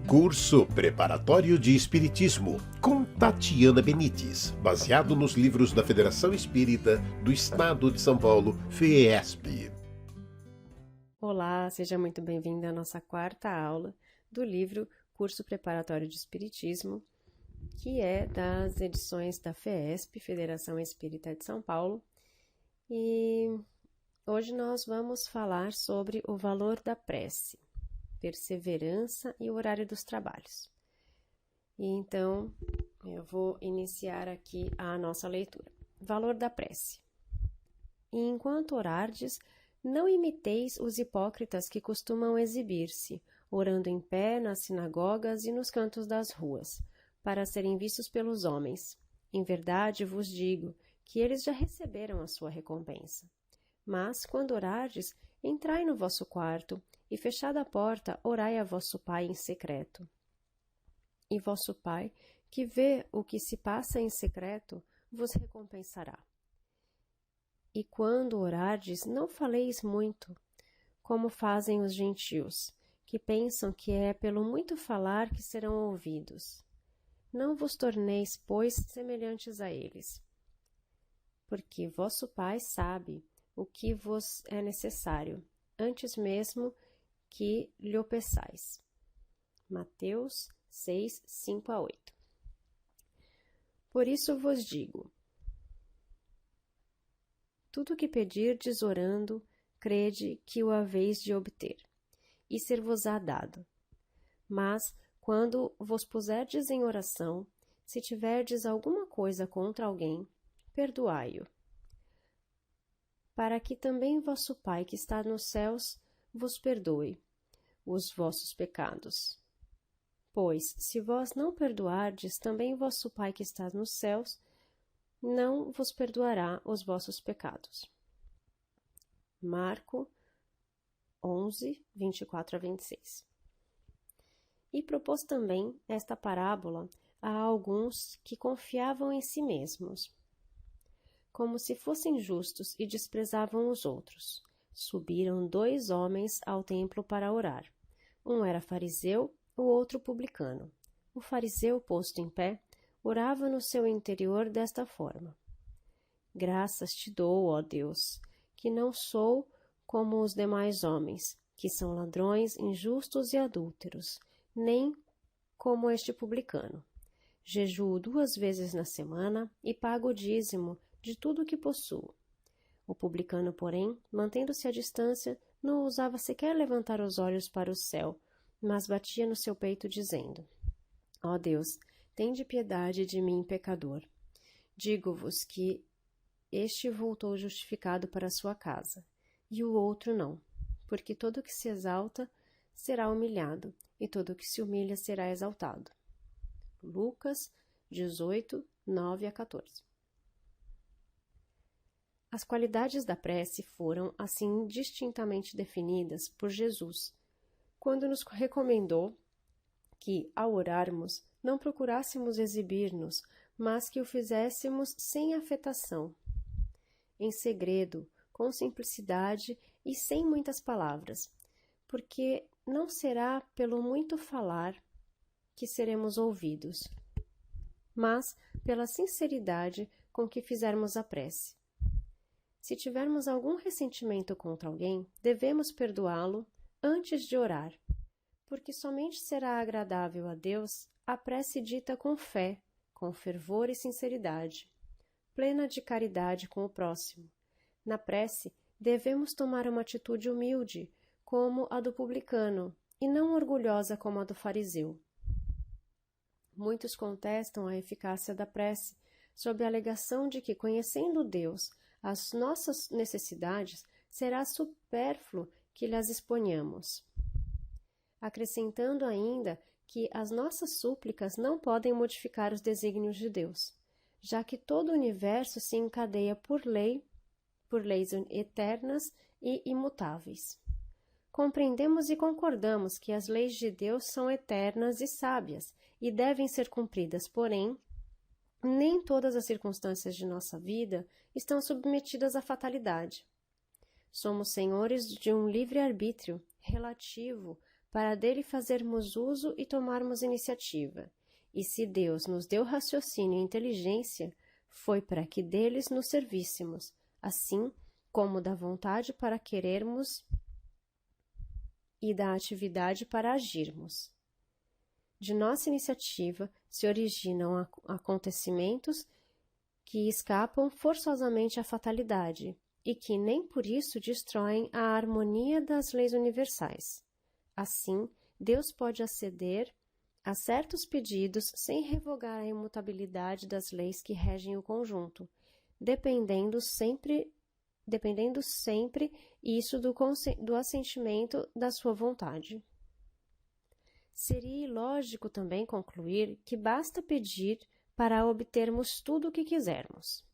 Curso Preparatório de Espiritismo, com Tatiana Benites, baseado nos livros da Federação Espírita do Estado de São Paulo, FEESP. Olá, seja muito bem-vindo à nossa quarta aula do livro Curso Preparatório de Espiritismo, que é das edições da FEESP, Federação Espírita de São Paulo, e hoje nós vamos falar sobre o valor da prece, perseverança e o horário dos trabalhos. E então, eu vou iniciar aqui a nossa leitura. Valor da prece. E enquanto orardes, não imiteis os hipócritas que costumam exibir-se, orando em pé nas sinagogas e nos cantos das ruas, para serem vistos pelos homens. Em verdade vos digo que eles já receberam a sua recompensa. Mas, quando orardes, entrai no vosso quarto, e fechada a porta, orai a vosso Pai em secreto. E vosso Pai, que vê o que se passa em secreto, vos recompensará. E quando orardes, não faleis muito, como fazem os gentios, que pensam que é pelo muito falar que serão ouvidos. Não vos torneis, pois, semelhantes a eles, porque vosso Pai sabe o que vos é necessário, antes mesmo que lhe peçais. Mateus 6, 5-8. Por isso vos digo, tudo o que pedirdes orando, crede que o haveis de obter, e ser-vos-á dado. Mas, quando vos puserdes em oração, se tiverdes alguma coisa contra alguém, perdoai-o, para que também vosso Pai que está nos céus vos perdoe os vossos pecados. Pois, se vós não perdoardes, também vosso Pai que está nos céus não vos perdoará os vossos pecados. Marcos 11, 24-26. E propôs também esta parábola a alguns que confiavam em si mesmos, como se fossem justos e desprezavam os outros. Subiram 2 homens ao templo para orar. Um era fariseu, o outro publicano. O fariseu, posto em pé, orava no seu interior desta forma: Graças te dou, ó Deus, que não sou como os demais homens, que são ladrões, injustos e adúlteros, nem como este publicano. Jejuo 2 vezes na semana e pago o dízimo de tudo o que possuo. O publicano, porém, mantendo-se à distância, não ousava sequer levantar os olhos para o céu, mas batia no seu peito, dizendo: Ó Deus, tende piedade de mim, pecador. Digo-vos que este voltou justificado para a sua casa, e o outro não, porque todo o que se exalta será humilhado, e todo o que se humilha será exaltado. Lucas 18, 9-14. As qualidades da prece foram, assim, distintamente definidas por Jesus, quando nos recomendou que, ao orarmos, não procurássemos exibir-nos, mas que o fizéssemos sem afetação, em segredo, com simplicidade e sem muitas palavras, porque não será pelo muito falar que seremos ouvidos, mas pela sinceridade com que fizermos a prece. Se tivermos algum ressentimento contra alguém, devemos perdoá-lo antes de orar, porque somente será agradável a Deus a prece dita com fé, com fervor e sinceridade, plena de caridade com o próximo. Na prece, devemos tomar uma atitude humilde, como a do publicano, e não orgulhosa como a do fariseu. Muitos contestam a eficácia da prece, sob a alegação de que, conhecendo Deus, as nossas necessidades, será supérfluo que lhes exponhamos, acrescentando ainda que as nossas súplicas não podem modificar os desígnios de Deus, já que todo o universo se encadeia por leis eternas e imutáveis. Compreendemos e concordamos que as leis de Deus são eternas e sábias e devem ser cumpridas, porém, nem todas as circunstâncias de nossa vida estão submetidas à fatalidade. Somos senhores de um livre-arbítrio relativo para dele fazermos uso e tomarmos iniciativa. E se Deus nos deu raciocínio e inteligência, foi para que deles nos servíssemos, assim como da vontade para querermos e da atividade para agirmos. De nossa iniciativa se originam acontecimentos que escapam forçosamente à fatalidade e que nem por isso destroem a harmonia das leis universais. Assim, Deus pode aceder a certos pedidos sem revogar a imutabilidade das leis que regem o conjunto, dependendo sempre isso do assentimento da sua vontade. Seria ilógico também concluir que basta pedir para obtermos tudo o que quisermos.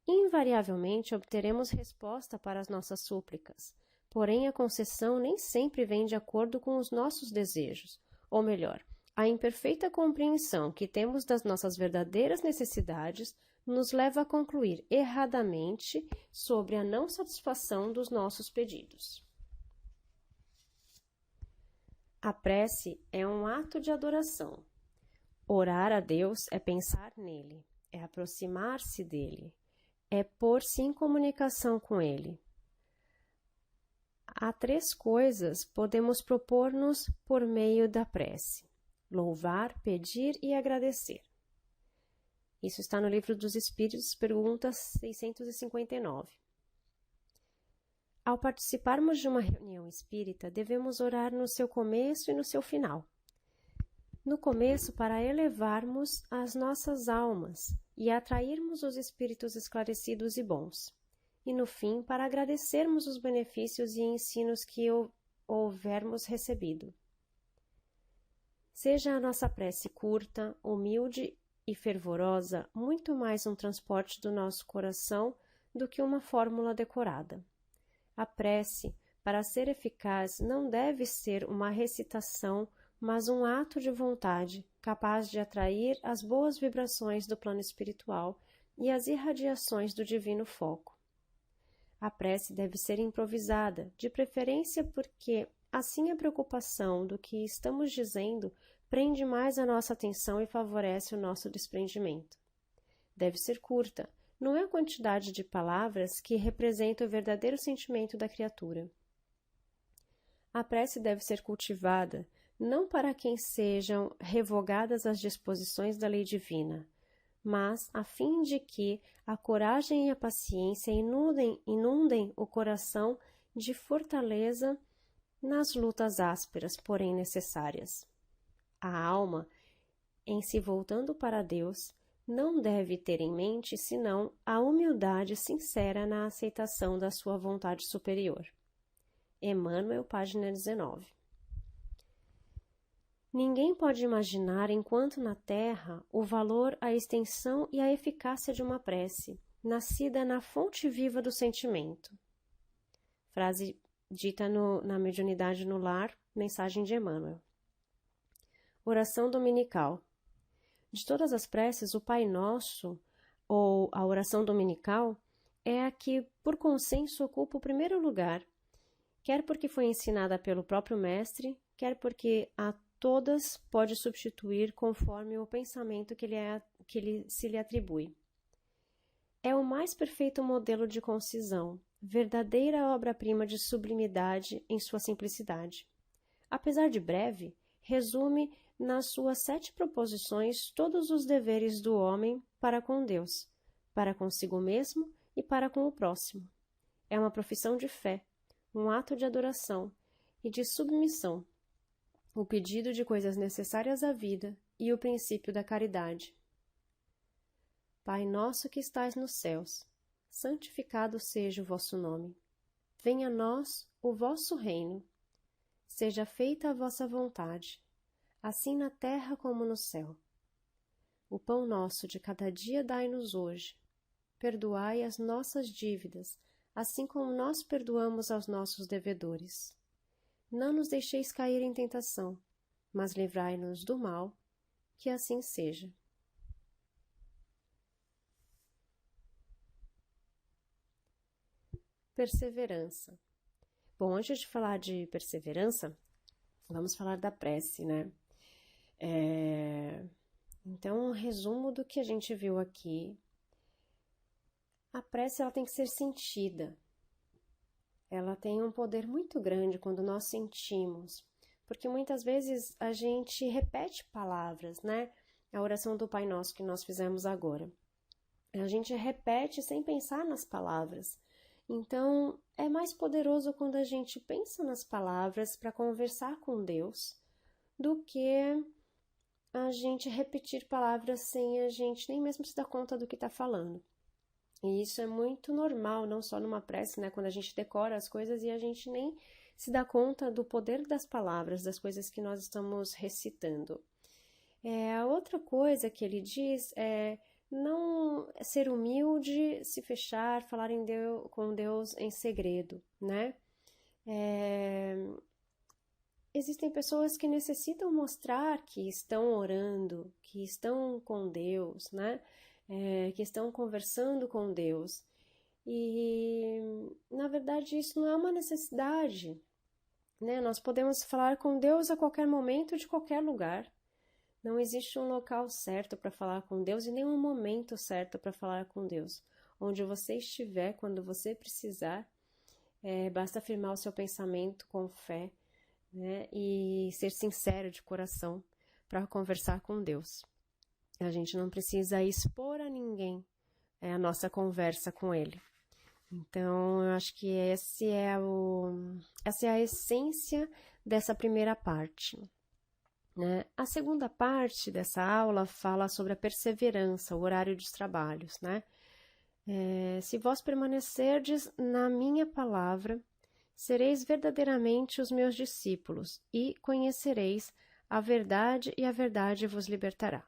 Invariavelmente obteremos resposta para as nossas súplicas, porém a concessão nem sempre vem de acordo com os nossos desejos, ou melhor, a imperfeita compreensão que temos das nossas verdadeiras necessidades nos leva a concluir erradamente sobre a não satisfação dos nossos pedidos. A prece é um ato de adoração. Orar a Deus é pensar nele, é aproximar-se dele, é pôr-se em comunicação com ele. Há 3 coisas podemos propor-nos por meio da prece: louvar, pedir e agradecer. Isso está no Livro dos Espíritos, pergunta 659. Ao participarmos de uma reunião espírita, devemos orar no seu começo e no seu final. No começo, para elevarmos as nossas almas e atrairmos os espíritos esclarecidos e bons. E no fim, para agradecermos os benefícios e ensinos que houvermos recebido. Seja a nossa prece curta, humilde e fervorosa, muito mais um transporte do nosso coração do que uma fórmula decorada. A prece, para ser eficaz, não deve ser uma recitação, mas um ato de vontade, capaz de atrair as boas vibrações do plano espiritual e as irradiações do divino foco. A prece deve ser improvisada, de preferência porque assim a preocupação do que estamos dizendo prende mais a nossa atenção e favorece o nosso desprendimento. Deve ser curta, não é a quantidade de palavras que representa o verdadeiro sentimento da criatura. A prece deve ser cultivada, não para quem sejam revogadas as disposições da lei divina, mas a fim de que a coragem e a paciência inundem o coração de fortaleza nas lutas ásperas, porém necessárias. A alma, em se voltando para Deus, não deve ter em mente senão a humildade sincera na aceitação da sua vontade superior. Emmanuel, página 19. Ninguém pode imaginar, enquanto na Terra, o valor, a extensão e a eficácia de uma prece, nascida na fonte viva do sentimento. Frase dita na Mediunidade no Lar, mensagem de Emmanuel. Oração dominical. De todas as preces, o Pai Nosso, ou a oração dominical, é a que, por consenso, ocupa o primeiro lugar, quer porque foi ensinada pelo próprio Mestre, quer porque a todas pode substituir conforme o pensamento que se lhe atribui. É o mais perfeito modelo de concisão, verdadeira obra-prima de sublimidade em sua simplicidade. Apesar de breve, resume nas suas 7 proposições todos os deveres do homem para com Deus, para consigo mesmo e para com o próximo. É uma profissão de fé, um ato de adoração e de submissão, o pedido de coisas necessárias à vida e o princípio da caridade. Pai nosso que estais nos céus, santificado seja o vosso nome. Venha a nós o vosso reino. Seja feita a vossa vontade, assim na terra como no céu. O pão nosso de cada dia dai-nos hoje. Perdoai as nossas dívidas, assim como nós perdoamos aos nossos devedores. Não nos deixeis cair em tentação, mas livrai-nos do mal, que assim seja. Perseverança. Bom, antes de falar de perseverança, Vamos falar da prece, né? Então, um resumo do que a gente viu aqui. A prece, ela tem que ser sentida. Ela tem um poder muito grande quando nós sentimos, porque muitas vezes a gente repete palavras, né? A oração do Pai Nosso que nós fizemos agora. A gente repete sem pensar nas palavras. Então, é mais poderoso quando a gente pensa nas palavras para conversar com Deus do que a gente repetir palavras sem a gente nem mesmo se dar conta do que está falando. E isso é muito normal, não só numa prece, né? Quando a gente decora as coisas e a gente nem se dá conta do poder das palavras, das coisas que nós estamos recitando. A outra coisa que ele diz é não ser humilde, se fechar, falar com Deus em segredo, né? Existem pessoas que necessitam mostrar que estão orando, que estão com Deus, né? Que estão conversando com Deus. E, na verdade, isso não é uma necessidade, né? Nós podemos falar com Deus a qualquer momento, de qualquer lugar. Não existe um local certo para falar com Deus e nem um momento certo para falar com Deus. Onde você estiver, quando você precisar, basta afirmar o seu pensamento com fé, né? E ser sincero de coração para conversar com Deus. A gente não precisa expor a ninguém a nossa conversa com Ele. Então, eu acho que essa é a essência dessa primeira parte, né? A segunda parte dessa aula fala sobre a perseverança, o horário dos trabalhos, né? Se vós permanecerdes na minha palavra, sereis verdadeiramente os meus discípulos e conhecereis a verdade e a verdade vos libertará.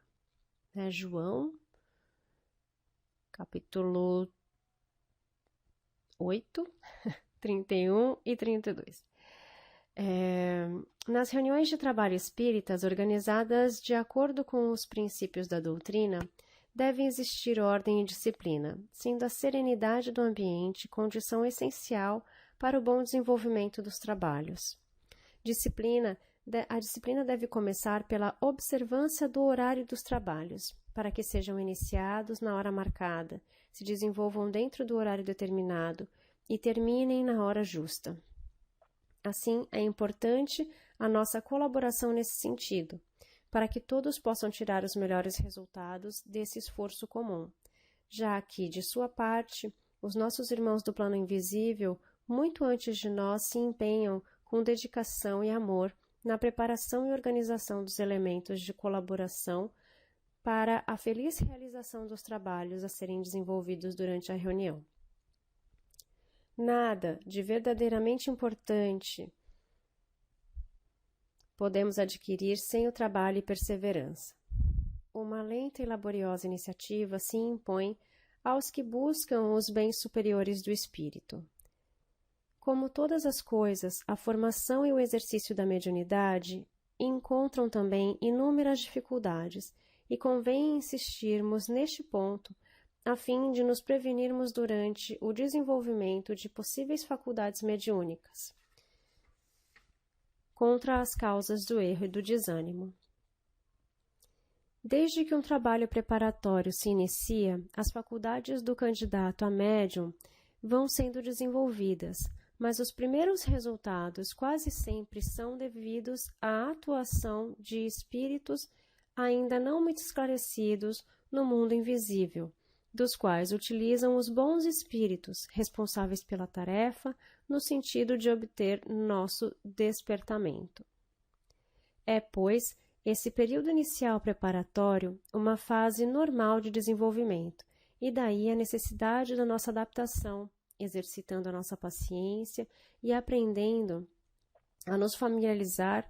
João, capítulo 8, 31 e 32. Nas reuniões de trabalho espíritas organizadas de acordo com os princípios da doutrina, devem existir ordem e disciplina, sendo a serenidade do ambiente condição essencial para o bom desenvolvimento dos trabalhos. A disciplina deve começar pela observância do horário dos trabalhos, para que sejam iniciados na hora marcada, se desenvolvam dentro do horário determinado e terminem na hora justa. Assim, é importante a nossa colaboração nesse sentido, para que todos possam tirar os melhores resultados desse esforço comum, já que, de sua parte, os nossos irmãos do plano invisível, muito antes de nós, se empenham com dedicação e amor na preparação e organização dos elementos de colaboração para a feliz realização dos trabalhos a serem desenvolvidos durante a reunião. Nada de verdadeiramente importante podemos adquirir sem o trabalho e perseverança. Uma lenta e laboriosa iniciativa se impõe aos que buscam os bens superiores do espírito. Como todas as coisas, a formação e o exercício da mediunidade encontram também inúmeras dificuldades e convém insistirmos neste ponto a fim de nos prevenirmos durante o desenvolvimento de possíveis faculdades mediúnicas contra as causas do erro e do desânimo. Desde que um trabalho preparatório se inicia, as faculdades do candidato a médium vão sendo desenvolvidas, mas os primeiros resultados quase sempre são devidos à atuação de espíritos ainda não muito esclarecidos no mundo invisível, dos quais utilizam os bons espíritos responsáveis pela tarefa no sentido de obter nosso despertamento. É, pois, esse período inicial preparatório uma fase normal de desenvolvimento, e daí a necessidade da nossa adaptação, exercitando a nossa paciência e aprendendo a nos familiarizar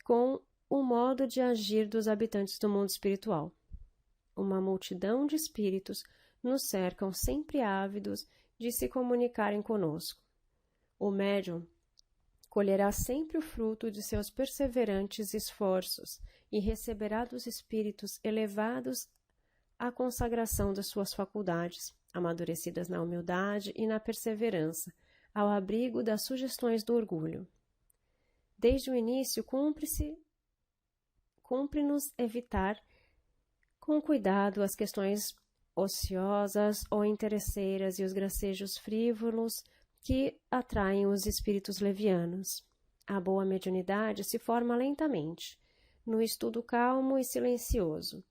com o modo de agir dos habitantes do mundo espiritual. Uma multidão de espíritos nos cercam sempre ávidos de se comunicarem conosco. O médium colherá sempre o fruto de seus perseverantes esforços e receberá dos espíritos elevados a consagração das suas faculdades, amadurecidas na humildade e na perseverança, ao abrigo das sugestões do orgulho. Desde o início, cumpre-nos evitar com cuidado as questões ociosas ou interesseiras e os gracejos frívolos que atraem os espíritos levianos. A boa mediunidade se forma lentamente, no estudo calmo e silencioso,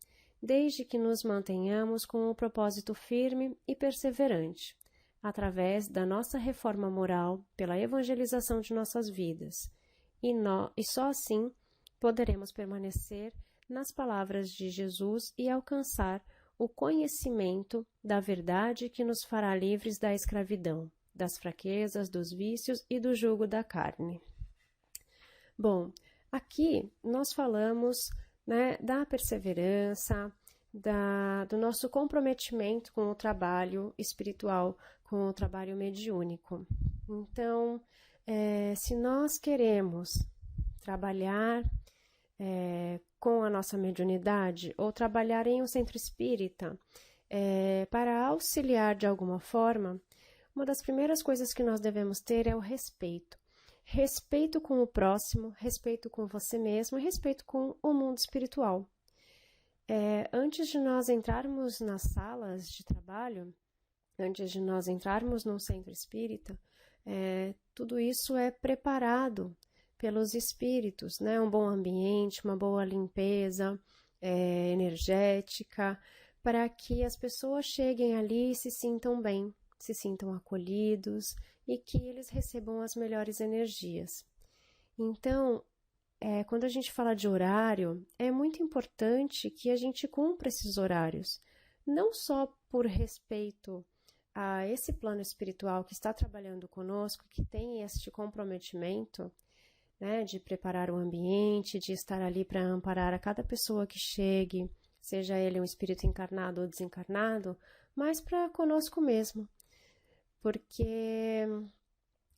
desde que nos mantenhamos com o propósito firme e perseverante, através da nossa reforma moral pela evangelização de nossas vidas, e só assim poderemos permanecer nas palavras de Jesus e alcançar o conhecimento da verdade que nos fará livres da escravidão, das fraquezas, dos vícios e do jugo da carne. Bom, aqui nós falamos, né, da perseverança, do nosso comprometimento com o trabalho espiritual, com o trabalho mediúnico. Então, se nós queremos trabalhar com a nossa mediunidade ou trabalhar em um centro espírita para auxiliar de alguma forma, uma das primeiras coisas que nós devemos ter é o respeito. Respeito com o próximo, respeito com você mesmo e respeito com o mundo espiritual. Antes de nós entrarmos nas salas de trabalho, antes de nós entrarmos num centro espírita, tudo isso é preparado pelos espíritos, né? Um bom ambiente, uma boa limpeza energética, para que as pessoas cheguem ali e se sintam bem, se sintam acolhidos e que eles recebam as melhores energias. Então, quando a gente fala de horário, é muito importante que a gente cumpra esses horários, não só por respeito a esse plano espiritual que está trabalhando conosco, que tem este comprometimento, né, de preparar o ambiente, de estar ali para amparar a cada pessoa que chegue, seja ele um espírito encarnado ou desencarnado, mas para conosco mesmo, porque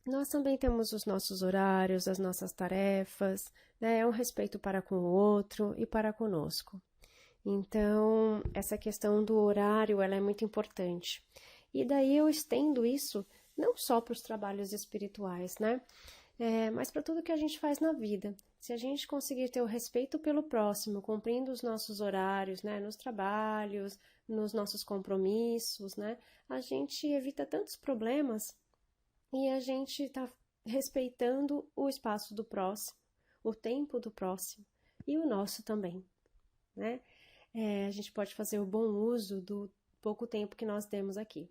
nós também temos os nossos horários, as nossas tarefas, né, é um respeito para com o outro e para conosco. Então, essa questão do horário, ela é muito importante. E daí eu estendo isso não só para os trabalhos espirituais, né? Mas para tudo que a gente faz na vida. Se a gente conseguir ter o respeito pelo próximo, cumprindo os nossos horários, né, nos trabalhos, nos nossos compromissos, né, a gente evita tantos problemas e a gente está respeitando o espaço do próximo, o tempo do próximo e o nosso também, né? A gente pode fazer o bom uso do pouco tempo que nós temos aqui.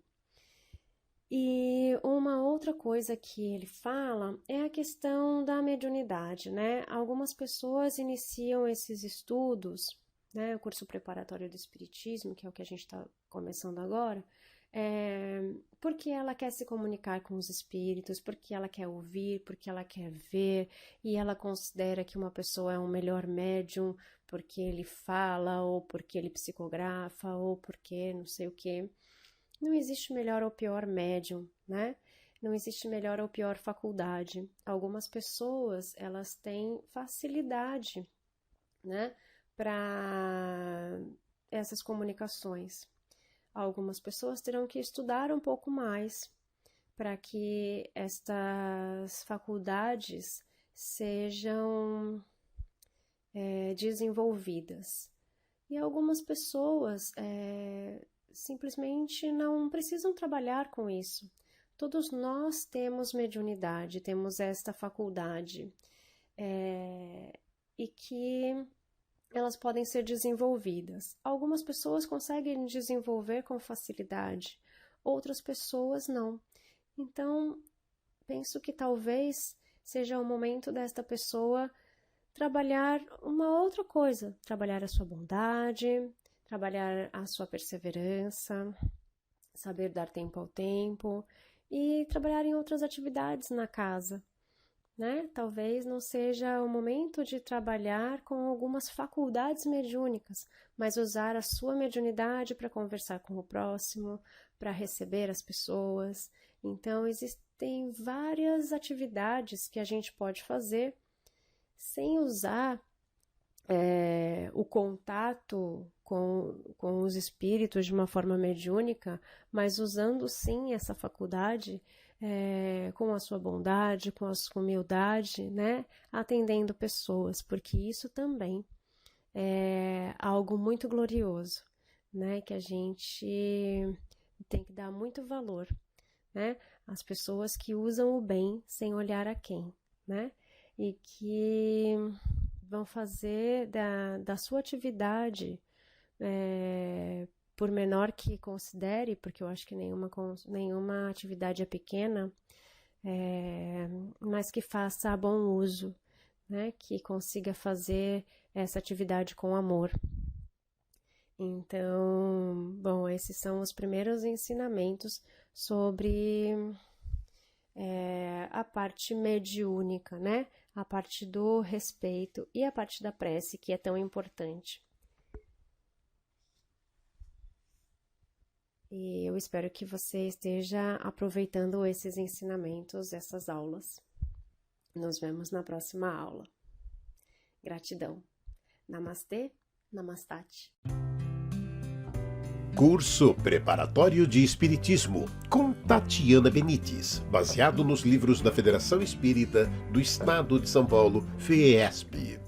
E uma outra coisa que ele fala é a questão da mediunidade, né? Algumas pessoas iniciam esses estudos, né? O curso preparatório do Espiritismo, que é o que a gente está começando agora, porque ela quer se comunicar com os espíritos, porque ela quer ouvir, porque ela quer ver, e ela considera que uma pessoa é um melhor médium porque ele fala, ou porque ele psicografa, ou porque não sei o quê. Não existe melhor ou pior médium, né? Não existe melhor ou pior faculdade. Algumas pessoas, elas têm facilidade, né, para essas comunicações. Algumas pessoas terão que estudar um pouco mais para que estas faculdades sejam desenvolvidas. E algumas pessoas simplesmente não precisam trabalhar com isso. Todos nós temos mediunidade, temos esta faculdade, e que elas podem ser desenvolvidas. Algumas pessoas conseguem desenvolver com facilidade, outras pessoas não. Então, penso que talvez seja o momento desta pessoa trabalhar uma outra coisa, trabalhar a sua bondade, trabalhar a sua perseverança, saber dar tempo ao tempo e trabalhar em outras atividades na casa, né? Talvez não seja o momento de trabalhar com algumas faculdades mediúnicas, mas usar a sua mediunidade para conversar com o próximo, para receber as pessoas. Então, existem várias atividades que a gente pode fazer sem usar o contato com os espíritos de uma forma mediúnica, mas usando sim essa faculdade com a sua bondade, com a sua humildade, né? Atendendo pessoas, porque isso também é algo muito glorioso, né? Que a gente tem que dar muito valor, né? As pessoas que usam o bem sem olhar a quem, né? E que vão fazer da sua atividade, por menor que considere, porque eu acho que nenhuma atividade é pequena, mas que faça bom uso, né? Que consiga fazer essa atividade com amor. Então, bom, esses são os primeiros ensinamentos sobre a parte mediúnica, né? A parte do respeito e a parte da prece, que é tão importante. E eu espero que você esteja aproveitando esses ensinamentos, essas aulas. Nos vemos na próxima aula. Gratidão. Namastê, Namastate. Curso Preparatório de Espiritismo, com Tatiana Benites, baseado nos livros da Federação Espírita do Estado de São Paulo, FEESP.